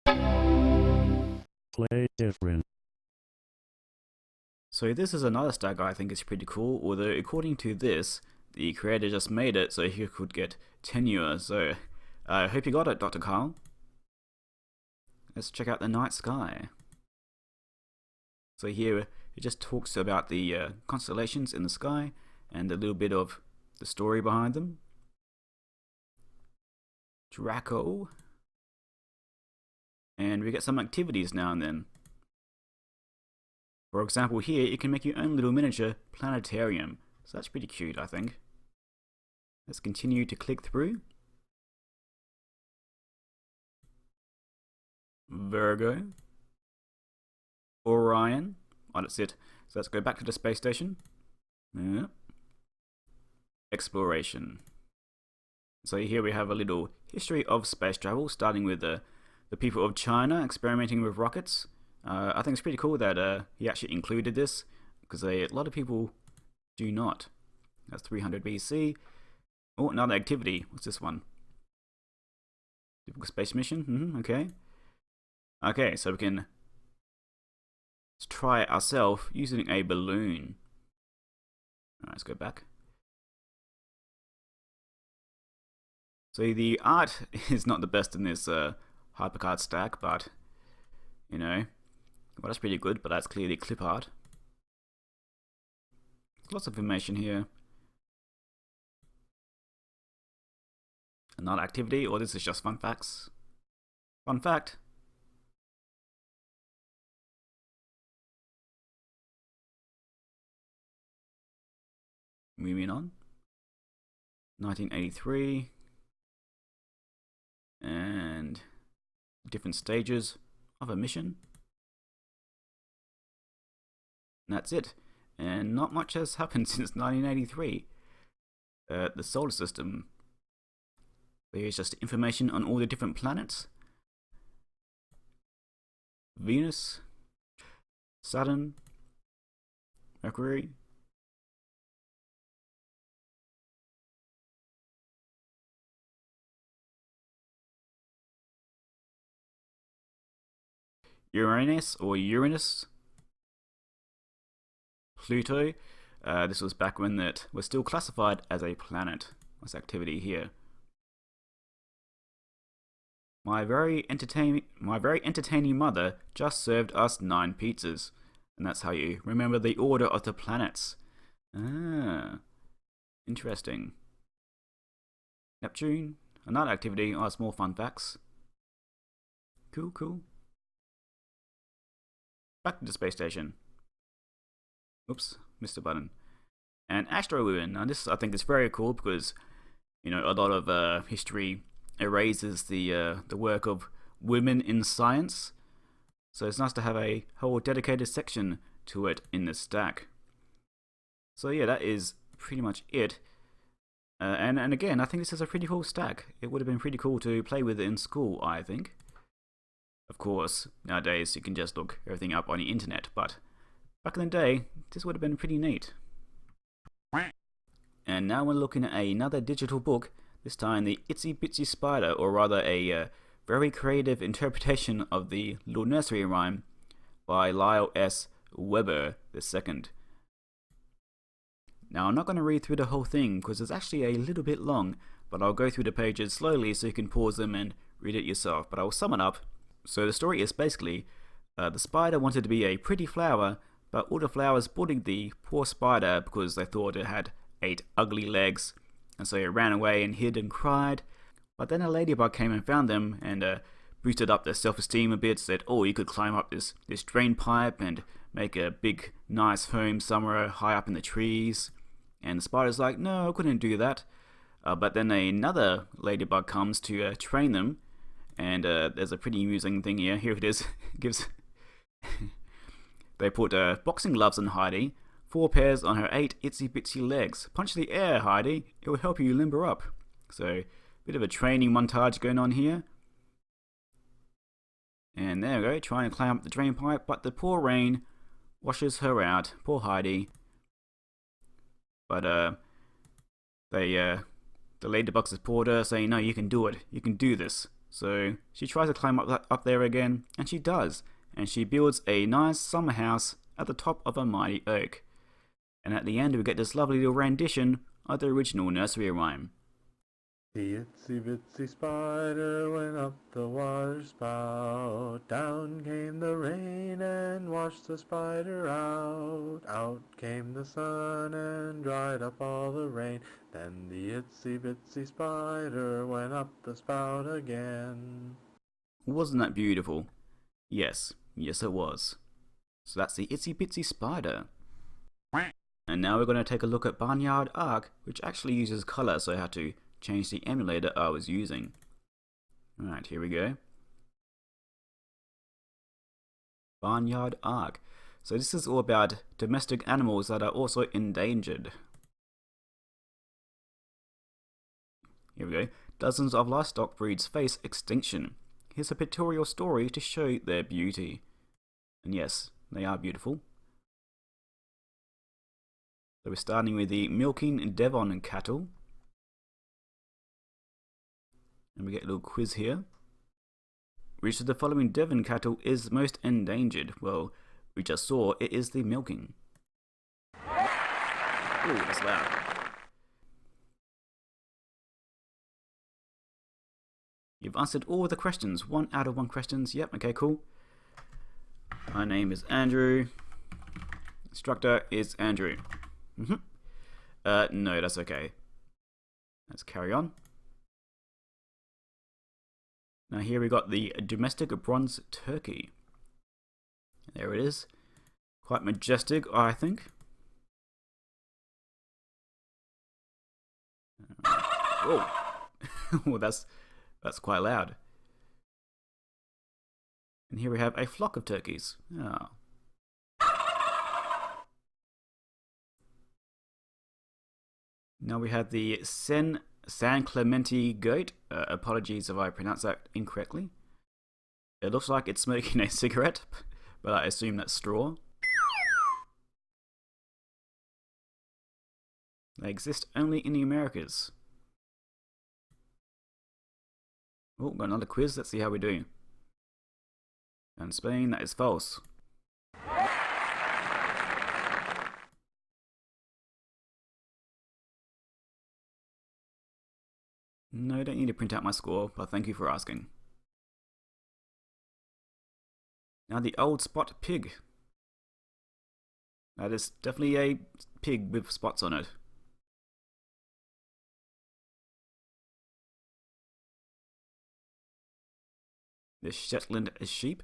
Play different. So this is another stack I think is pretty cool, although according to this, the creator just made it so he could get tenure, so I hope you got it, Dr. Karl. Let's check out the night sky. So here it just talks about the constellations in the sky and a little bit of the story behind them. Draco. And we get some activities now and then. For example, here you can make your own little miniature planetarium. So that's pretty cute, I think. Let's continue to click through. Virgo. Orion. Oh, that's it. So let's go back to the space station. Yeah. Exploration. So here we have a little history of space travel, starting with the people of China experimenting with rockets. I think it's pretty cool that he actually included this, because a lot of people do not. That's 300 BC. Oh, another activity. What's this one? Typical space mission. Okay. Okay, so we can try it ourselves using a balloon. Alright, let's go back. So the art is not the best in this HyperCard stack, but you know, well, that's pretty good, but that's clearly clip art. Lots of information here. Another activity, or this is just fun facts. Fun fact. Moving on. 1983. And different stages of a mission. And that's it. And not much has happened since 1983. The solar system. There's just information on all the different planets. Venus, Saturn, Mercury, Uranus or Uranus, Pluto. This was back when it was still classified as a planet. What's activity here? My very entertaining mother just served us 9 pizzas. And that's how you remember the order of the planets. Ah, interesting. Neptune, another activity. Oh, it's more fun facts. Cool, cool. Back to the space station. Oops, missed a button. And Astro Women. Now this I think is very cool because, you know, a lot of history erases the work of women in science. So it's nice to have a whole dedicated section to it in the stack. So yeah, that is pretty much it. And again, I think this is a pretty cool stack. It would have been pretty cool to play with it in school, I think. Of course, nowadays you can just look everything up on the internet, but back in the day, this would have been pretty neat. And now we're looking at another digital book, this time the Itsy Bitsy Spider, or rather a very creative interpretation of the Little Nursery Rhyme by Lyle S. Weber II. Now I'm not going to read through the whole thing because it's actually a little bit long, but I'll go through the pages slowly so you can pause them and read it yourself, but I'll sum it up. So the story is basically, the spider wanted to be a pretty flower, but all the flowers bullied the poor spider because they thought it had 8 ugly legs, and so it ran away and hid and cried. But then a ladybug came and found them and boosted up their self-esteem a bit, said, oh, you could climb up this drain pipe and make a big nice home somewhere high up in the trees. And the spider's like, no, I couldn't do that. But then another ladybug comes to train them. And there's a pretty amusing thing here. Here it is. Gives they put boxing gloves on Heidi, 4 pairs on her 8 itsy bitsy legs. Punch the air, Heidi. It will help you limber up. So, bit of a training montage going on here. And there we go, trying to climb up the drain pipe, but the poor rain washes her out. Poor Heidi. But the ladybugs support her, saying, no, you can do it. You can do this. So she tries to climb up there again, and she does. And she builds a nice summer house at the top of a mighty oak. And at the end we get this lovely little rendition of the original nursery rhyme. The itsy bitsy spider went up the water spout. Down came the rain and washed the spider out. Out came the sun and dried up all the rain. Then the itsy bitsy spider went up the spout again. Wasn't that beautiful? Yes, yes it was. So that's the itsy bitsy spider. And now we're going to take a look at Barnyard Ark, which actually uses colour, so I had to change the emulator I was using. Alright, here we go. Barnyard Ark. So this is all about domestic animals that are also endangered. Here we go. Dozens of livestock breeds face extinction. Here's a pictorial story to show their beauty. And yes, they are beautiful. So we're starting with the milking Devon cattle. And we get a little quiz here. Which of the following Devon cattle is most endangered? Well, we just saw it is the milking. Ooh, that's loud. You've answered all the questions. 1 out of 1 questions. Yep, okay, cool. My name is Andrew. Instructor is Andrew. No, that's okay. Let's carry on. Now here we got the domestic bronze turkey. There it is. Quite majestic, I think. Whoa. Well, that's quite loud. And here we have a flock of turkeys. Oh. Now we have the San Clemente goat. Apologies if I pronounced that incorrectly. It looks like it's smoking a cigarette, but I assume that's straw. They exist only in the Americas. Oh, got another quiz. Let's see how we do. And Spain, that is false. No, I don't need to print out my score, but thank you for asking. Now the old spot pig. That is definitely a pig with spots on it. The Shetland sheep.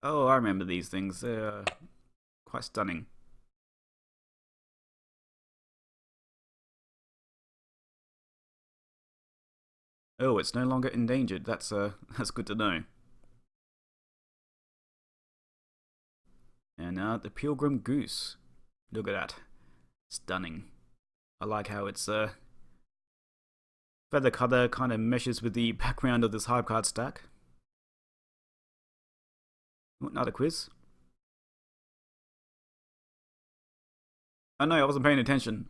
Oh, I remember these things. They're quite stunning. Oh, it's no longer endangered. That's good to know. And now the pilgrim goose. Look at that. Stunning. I like how its feather color kind of meshes with the background of this HyperStack. Another quiz. Oh no, I wasn't paying attention.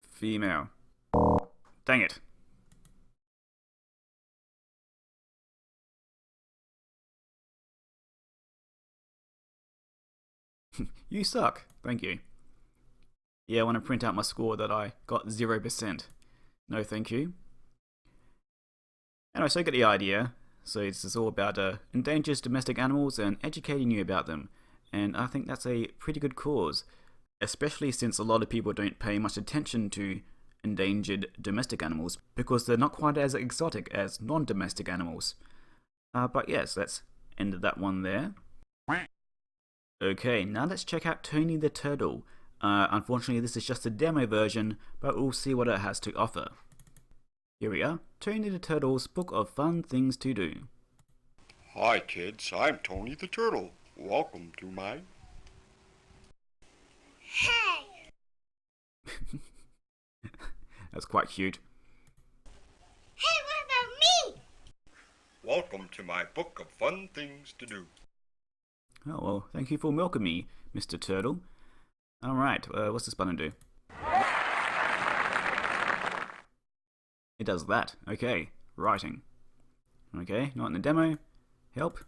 Female. Dang it. You suck. Thank you. Yeah, I want to print out my score that I got 0%. No thank you. Anyway, so I get the idea. So this is all about endangered domestic animals and educating you about them. And I think that's a pretty good cause. Especially since a lot of people don't pay much attention to endangered domestic animals because they're not quite as exotic as non-domestic animals. But yes, let's end that one there. Okay, now let's check out Tony the Turtle. Unfortunately, this is just a demo version, but we'll see what it has to offer. Here we are, Tony the Turtle's Book of Fun Things to Do. Hi kids, I'm Tony the Turtle. Welcome to my... Hey! That's quite cute. Hey, what about me? Welcome to my book of fun things to do. Oh, well, thank you for milking me, Mr. Turtle. Alright, what's this button do? It does that. Okay, writing. Okay, not in the demo. Help.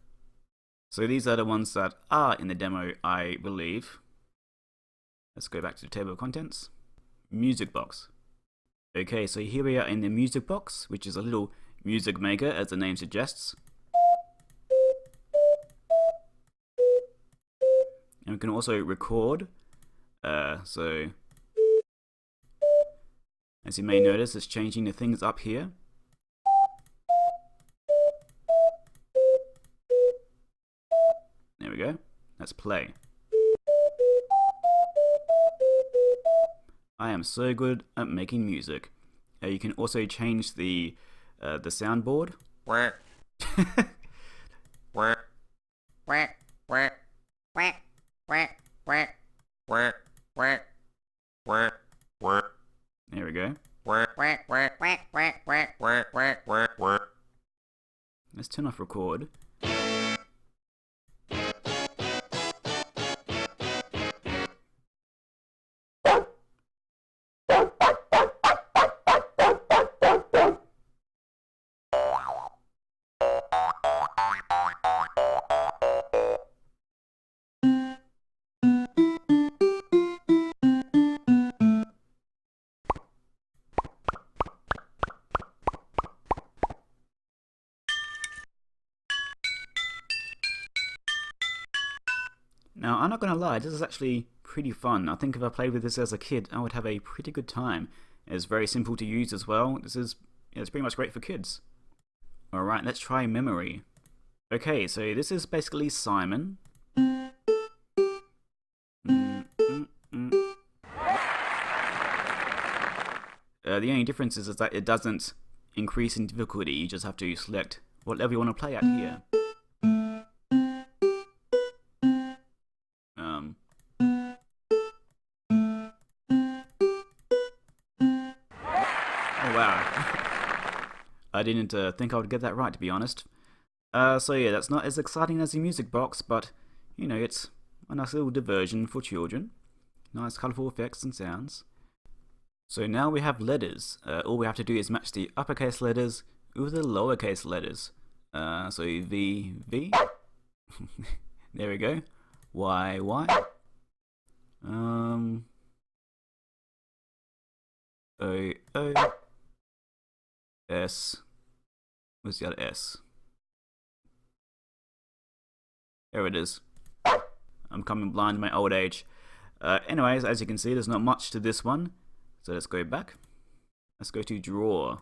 So these are the ones that are in the demo, I believe. Let's go back to the table of contents. Music box. Okay, so here we are in the music box, which is a little music maker, as the name suggests. And we can also record. So as you may notice, it's changing the things up here. There we go. Let's play. I am so good at making music. You can also change the soundboard. There we go. Let's turn off record. Now, I'm not going to lie, this is actually pretty fun. I think if I played with this as a kid, I would have a pretty good time. It's very simple to use as well. It's pretty much great for kids. Alright, let's try memory. Okay, so this is basically Simon. The only difference is that it doesn't increase in difficulty. You just have to select what level you want to play at here. I didn't think I would get that right, to be honest. So yeah, that's not as exciting as the music box, but, you know, it's a nice little diversion for children. Nice colourful effects and sounds. So now we have letters. All we have to do is match the uppercase letters with the lowercase letters. So V, V. There we go. Y, Y. O, O. S. Where's the other S? There it is. I'm coming blind in my old age. Anyways, as you can see, there's not much to this one. So let's go back. Let's go to draw.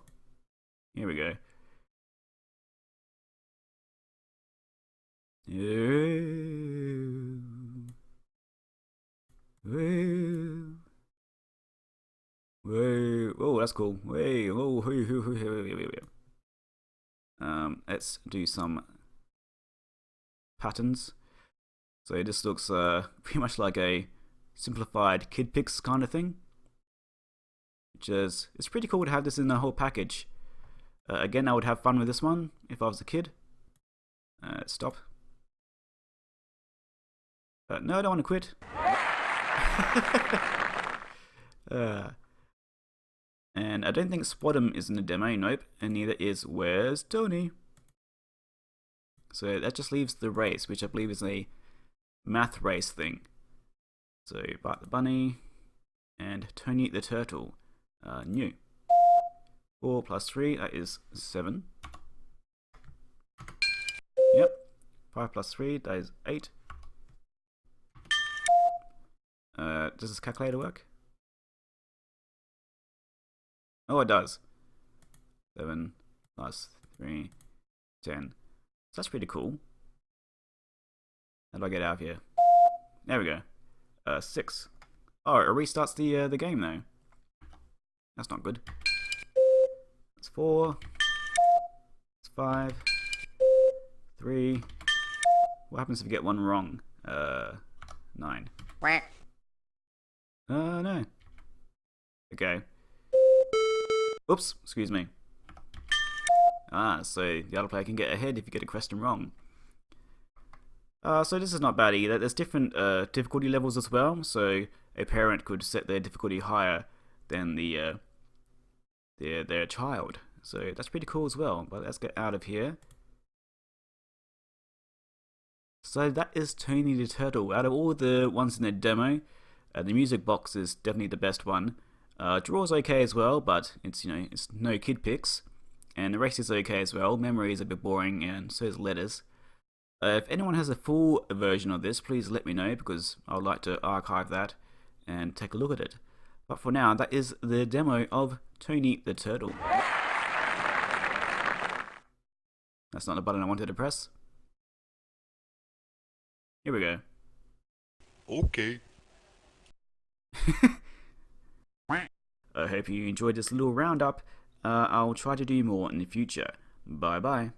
Here we go. Oh, that's cool. Let's do some patterns. So this looks pretty much like a simplified Kid Pix kind of thing. Which is, it's pretty cool to have this in the whole package. Again, I would have fun with this one if I was a kid. Stop. No, I don't want to quit. And I don't think Spot'em is in the demo, nope. And neither is Where's Tony? So that just leaves the race, which I believe is a math race thing. So Bart the Bunny and Tony the Turtle. New. 4 plus 3, that is 7. Yep. 5 plus 3, that is 8. Does this calculator work? Oh, it does. 7 plus 3, 10. So that's pretty cool. How do I get out of here? There we go. 6. Oh, it restarts the game though. That's not good. It's 4. It's 5. 3. What happens if you get one wrong? 9. No. Okay. Oops, excuse me. So the other player can get ahead if you get a question wrong. So this is not bad either. There's different difficulty levels as well. So a parent could set their difficulty higher than the their child. So that's pretty cool as well. But let's get out of here. So that is Tony the Turtle. Out of all the ones in the demo, the music box is definitely the best one. Draw's okay as well, but it's it's no kid picks. And the race is okay as well. Memory is a bit boring, and so is letters. If anyone has a full version of this, please let me know, because I would like to archive that and take a look at it. But for now, that is the demo of Tony the Turtle. That's not the button I wanted to press. Here we go. Okay. I hope you enjoyed this little roundup. I'll try to do more in the future. Bye bye.